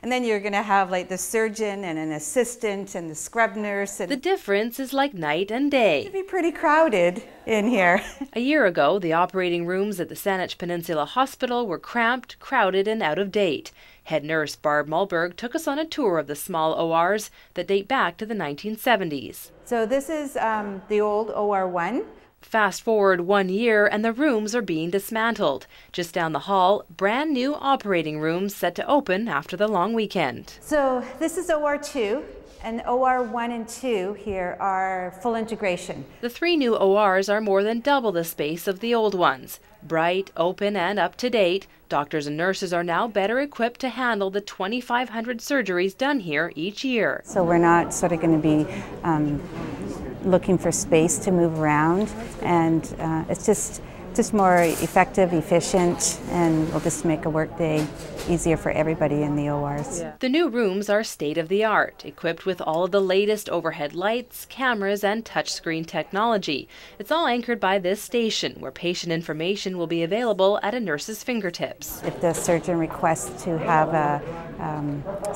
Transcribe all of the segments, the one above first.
And then you're going to have like the surgeon and an assistant and the scrub nurse. And the difference is like night and day. It'd be pretty crowded in here. A year ago, the operating rooms at the Saanich Peninsula Hospital were cramped, crowded, and out of date. Head nurse Barb Mollberg took us on a tour of the small ORs that date back to the 1970s. So this is the old OR1. Fast forward 1 year and the rooms are being dismantled. Just down the hall, brand new operating rooms set to open after the long weekend. So this is OR2, and OR1 and 2 here are full integration. The 3 new ORs are more than double the space of the old ones. Bright, open, and up to date, doctors and nurses are now better equipped to handle the 2,500 surgeries done here each year. So we're not sort of going to be looking for space to move around, and it's just more effective, efficient, and will just make a workday easier for everybody in the ORs. Yeah. The new rooms are state-of-the-art, equipped with all of the latest overhead lights, cameras, and touchscreen technology. It's all anchored by this station, where patient information will be available at a nurse's fingertips. If the surgeon requests to have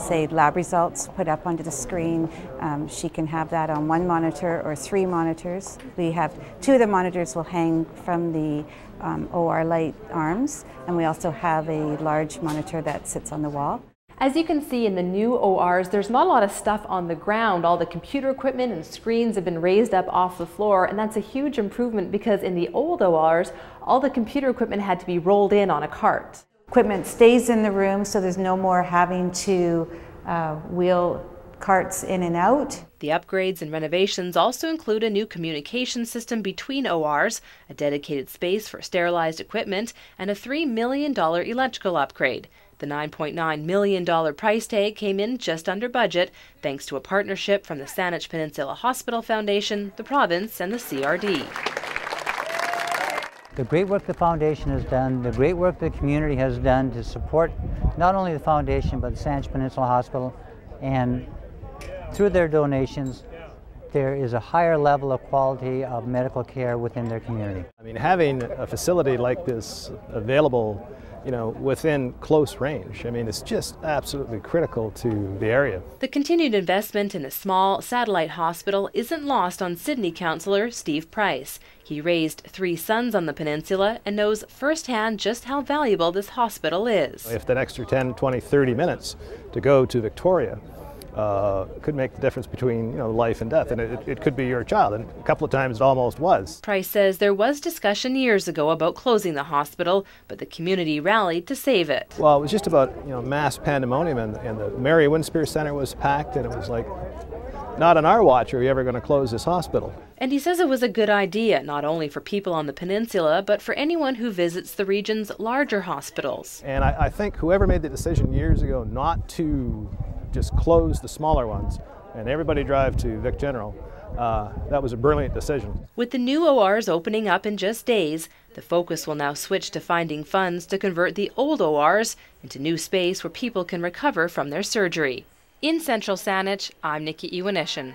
say lab results put up onto the screen, she can have that on 1 monitor or 3 monitors. We have 2 of the monitors will hang from the OR light arms, and we also have a large monitor that sits on the wall. As you can see in the new ORs, there's not a lot of stuff on the ground. All the computer equipment and screens have been raised up off the floor, and that's a huge improvement because in the old ORs, all the computer equipment had to be rolled in on a cart. Equipment stays in the room, so there's no more having to wheel carts in and out. The upgrades and renovations also include a new communication system between ORs, a dedicated space for sterilized equipment, and a $3 million electrical upgrade. The $9.9 million price tag came in just under budget, thanks to a partnership from the Saanich Peninsula Hospital Foundation, the province, and the CRD. The great work the foundation has done, the great work the community has done to support not only the foundation but the Saanich Peninsula Hospital, and through their donations, there is a higher level of quality of medical care within their community. I mean, having a facility like this available, within close range, I mean, it's just absolutely critical to the area. The continued investment in a small satellite hospital isn't lost on SIDNEY councillor Steve Price. He raised 3 sons on the peninsula and knows firsthand just how valuable this hospital is. If that extra 10, 20, 30 minutes to go to Victoria could make the difference between life and death, and it could be your child, and a couple of times it almost was. Price says there was discussion years ago about closing the hospital, but the community rallied to save it. Well, it was just about mass pandemonium, and the Mary Winspear Centre was packed, and it was like, not on our watch are we ever going to close this hospital. And he says it was a good idea, not only for people on the peninsula, but for anyone who visits the region's larger hospitals. And I think whoever made the decision years ago not to just close the smaller ones and everybody drive to Vic General, that was a brilliant decision. With the new ORs opening up in just days, the focus will now switch to finding funds to convert the old ORs into new space where people can recover from their surgery. In Central Saanich, I'm Nikki Ewanyshyn.